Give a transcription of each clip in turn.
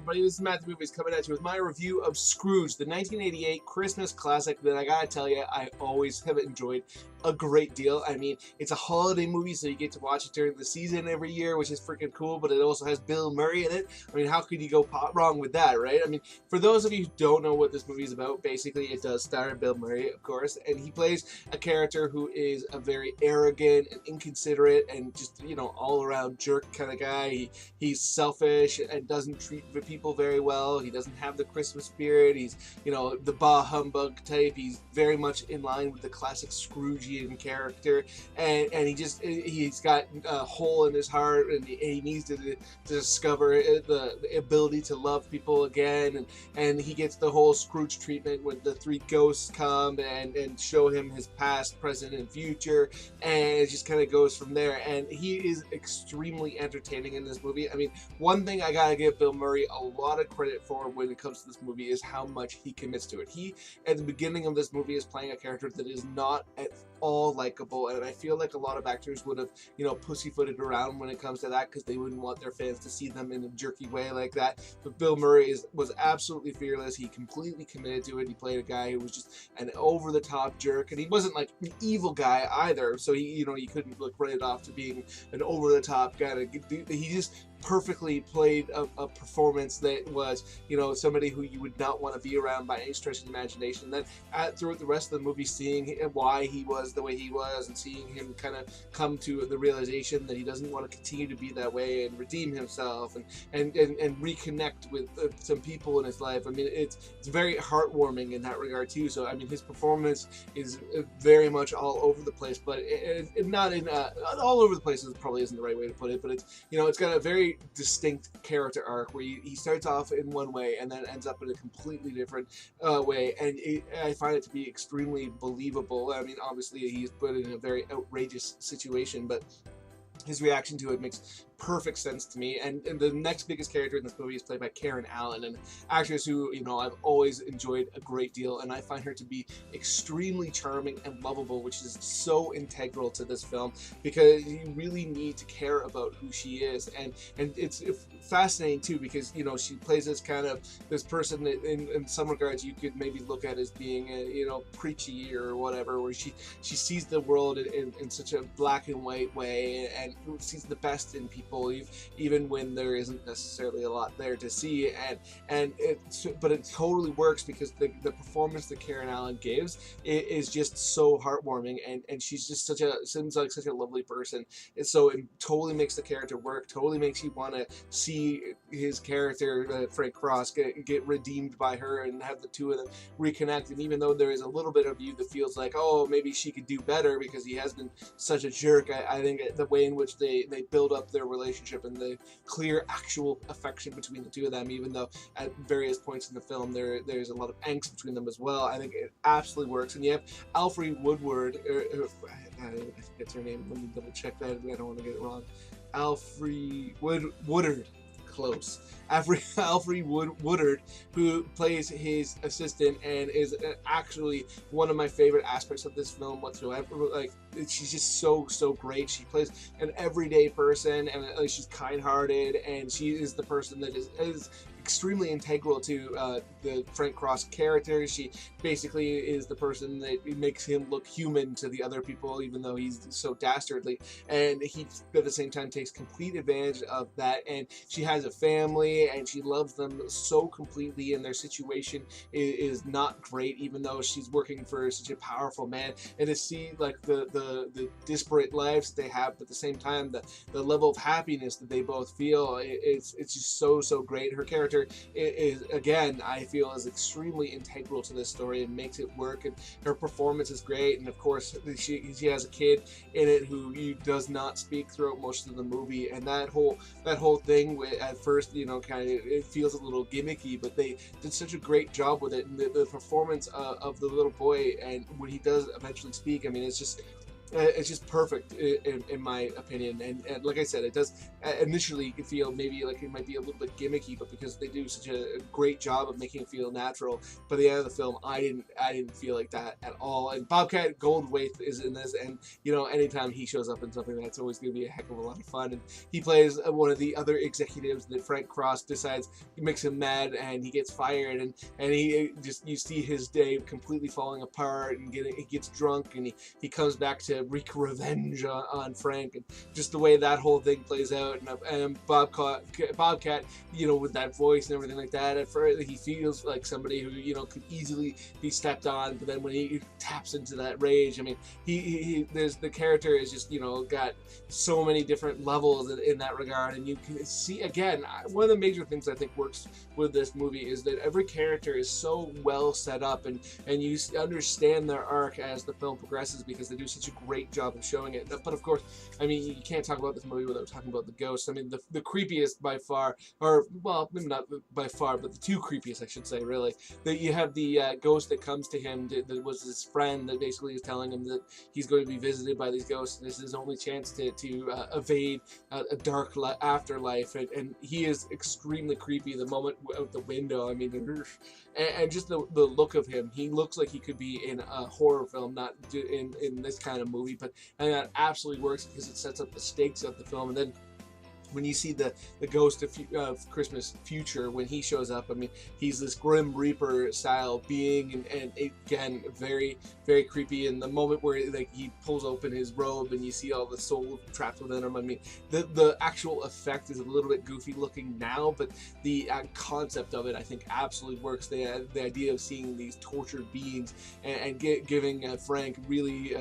everybody? This is Matt the Movies coming at you with my review of Scrooged, the 1988 Christmas classic that I gotta tell you, I always have enjoyed a great deal. I mean, it's a holiday movie, so you get to watch it during the season every year, which is freaking cool, but it also has Bill Murray in it. I mean, how could you go wrong with that, right? I mean, for those of you who don't know what this movie is about, basically it does star Bill Murray, of course, and he plays a character who is a very arrogant and inconsiderate and just, you know, all-around jerk kind of guy. He's selfish and doesn't treat the people very well. He doesn't have the Christmas spirit. He's, you know, the bah humbug type. He's very much in line with the classic Scroogian character, and he's got a hole in his heart, and he needs to discover the ability to love people again, and he gets the whole Scrooge treatment when the three ghosts come and show him his past, present, and future, and it just kind of goes from there. And he is extremely entertaining in this movie. I mean, one thing I gotta give Bill Murray a lot of credit for when it comes to this movie is how much he commits to it. He, at the beginning of this movie, is playing a character that is not at all likable, and I feel like a lot of actors would have, you know, pussyfooted around when it comes to that because they wouldn't want their fans to see them in a jerky way like that. But Bill Murray was absolutely fearless. He completely committed to it. He played a guy who was just an over-the-top jerk, and he wasn't like an evil guy either, so he, you know, you couldn't look right off to being an over-the-top guy. He just perfectly played a performance that was, you know, somebody who you would not want to be around by any stretch of the imagination. Then throughout the rest of the movie, seeing why he was the way he was, and seeing him kind of come to the realization that he doesn't want to continue to be that way and redeem himself and reconnect with some people in his life. I mean, it's very heartwarming in that regard too. So I mean, his performance is very much all over the place, but not in all over the place probably isn't the right way to put it, but it's, you know, it's got a very distinct character arc where he starts off in one way and then ends up in a completely different way, and I find it to be extremely believable. I mean, obviously he's put in a very outrageous situation, but his reaction to it makes perfect sense to me. And the next biggest character in this movie is played by Karen Allen, an actress who, you know, I've always enjoyed a great deal, and I find her to be extremely charming and lovable, which is so integral to this film because you really need to care about who she is. And it's fascinating too because, you know, she plays this kind of this person that in some regards you could maybe look at as being you know, preachy or whatever, where she sees the world in such a black and white way and sees the best in people, even when there isn't necessarily a lot there to see, but it totally works because the performance that Karen Allen gives is just so heartwarming, and she's just seems like such a lovely person, and so it totally makes the character work, totally makes you want to see his character, Frank Cross, get redeemed by her and have the two of them reconnect. And even though there is a little bit of you that feels like, oh, maybe she could do better because he has been such a jerk, I think the way in which they build up their relationship and the clear actual affection between the two of them, even though at various points in the film there's a lot of angst between them as well, I think it absolutely works. And you have Alfre Woodard, I think that's her name, let me double check that, I don't want to get it wrong. Alfre Woodard, close. Alfre Woodard, who plays his assistant and is actually one of my favorite aspects of this film whatsoever. Like, she's just so great. She plays an everyday person, and she's kind-hearted, and she is the person that is extremely integral to the Frank Cross character. She basically is the person that makes him look human to the other people, even though he's so dastardly, and he at the same time takes complete advantage of that. And she has a family, and she loves them so completely, and their situation is not great, even though she's working for such a powerful man. And to see like the disparate lives that they have, but at the same time the level of happiness that they both feel, it's just so great. Her character is again, I feel, is extremely integral to this story and makes it work, and her performance is great. And of course she has a kid in it who does not speak throughout most of the movie, and that whole thing with, at first, you know, kind of it feels a little gimmicky, but they did such a great job with it. And the performance of the little boy, and when he does eventually speak, I mean, it's just It's just perfect in my opinion, and like I said, it does initially feel maybe like it might be a little bit gimmicky, but because they do such a great job of making it feel natural, by the end of the film, I didn't feel like that at all. And Bobcat Goldthwait is in this, and you know, anytime he shows up in something, that's always going to be a heck of a lot of fun. And he plays one of the other executives that Frank Cross decides makes him mad, and he gets fired, and he just, you see his day completely falling apart, and he gets drunk, and he comes back to wreak revenge on Frank, and just the way that whole thing plays out, and Bobcat, you know, with that voice and everything like that, at first he feels like somebody who, you know, could easily be stepped on, but then when he taps into that rage, I mean, there's the character is just, you know, got so many different levels in that regard, and you can see again one of the major things I think works with this movie is that every character is so well set up, and you understand their arc as the film progresses because they do such a great job of showing it. But of course, I mean, you can't talk about this movie without talking about the ghosts. I mean, the creepiest by far, or well, maybe not by far, but the two creepiest, I should say, really. That you have the ghost that comes to him that was his friend that basically is telling him that he's going to be visited by these ghosts, and this is his only chance to evade a dark afterlife, and he is extremely creepy the moment out the window. I mean, and just the look of him, he looks like he could be in a horror film, not in this kind of movie, but and that absolutely works because it sets up the stakes of the film. And then when you see the ghost of Christmas Future, when he shows up, I mean, he's this Grim Reaper style being, and again, very, very creepy. And the moment where like he pulls open his robe and you see all the soul trapped within him, I mean, the actual effect is a little bit goofy looking now, but the concept of it, I think, absolutely works. The idea of seeing these tortured beings and giving Frank really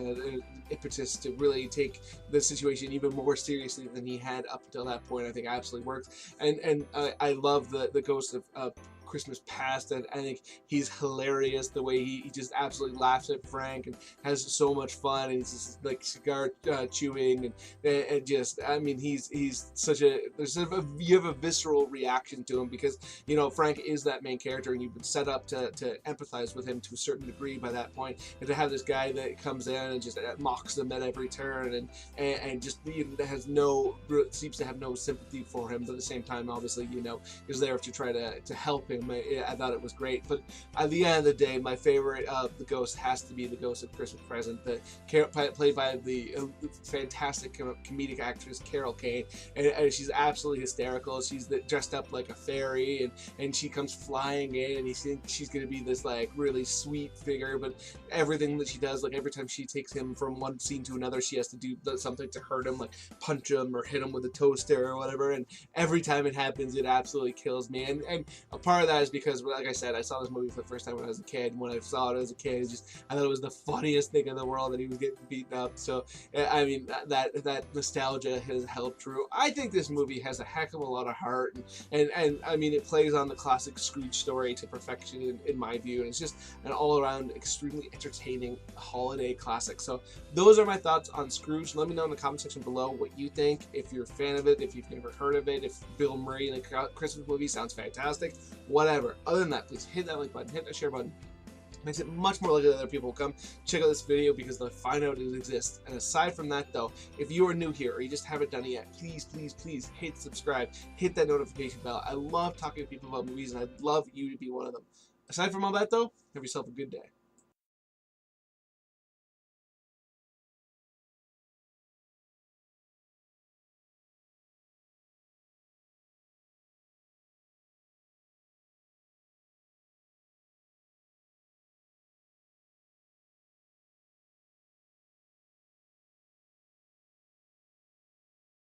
impetus to really take the situation even more seriously than he had up until that point, I think absolutely works. And I love the ghost of Christmas Past, and I think he's hilarious the way he just absolutely laughs at Frank and has so much fun, and he's just like cigar chewing, and just, I mean, he's such a, you have a visceral reaction to him because, you know, Frank is that main character, and you've been set up to empathize with him to a certain degree by that point, and to have this guy that comes in and just mocks them at every turn, and just, you know, seems to have no sympathy for him, but at the same time, obviously, you know, is there to try to help him. I thought it was great, but at the end of the day, my favorite of the ghost has to be the Ghost of Christmas Present, played by the fantastic comedic actress Carol Kane, and she's absolutely hysterical. She's dressed up like a fairy, and she comes flying in, and you think she's going to be this like really sweet figure, but everything that she does, like every time she takes him from one scene to another, she has to do something to hurt him, like punch him or hit him with a toaster or whatever, and every time it happens, it absolutely kills me. And a part of that is because, like I said, I saw this movie for the first time when I was a kid, and when I saw it as a kid, I thought it was the funniest thing in the world that he was getting beaten up. So I mean, that nostalgia has held true. I think this movie has a heck of a lot of heart, and I mean, it plays on the classic Scrooge story to perfection in my view, and it's just an all-around extremely entertaining holiday classic. So those are my thoughts on Scrooge. Let me know in the comment section below what you think, if you're a fan of it, if you've never heard of it, if Bill Murray in a Christmas movie sounds fantastic, whatever. Other than that, please hit that like button, hit that share button. Makes it much more likely that other people will come check out this video because they'll find out it exists. And aside from that though, if you are new here or you just haven't done it yet, please hit subscribe, hit that notification bell. I love talking to people about movies, and I'd love you to be one of them. Aside from all that though, have yourself a good day.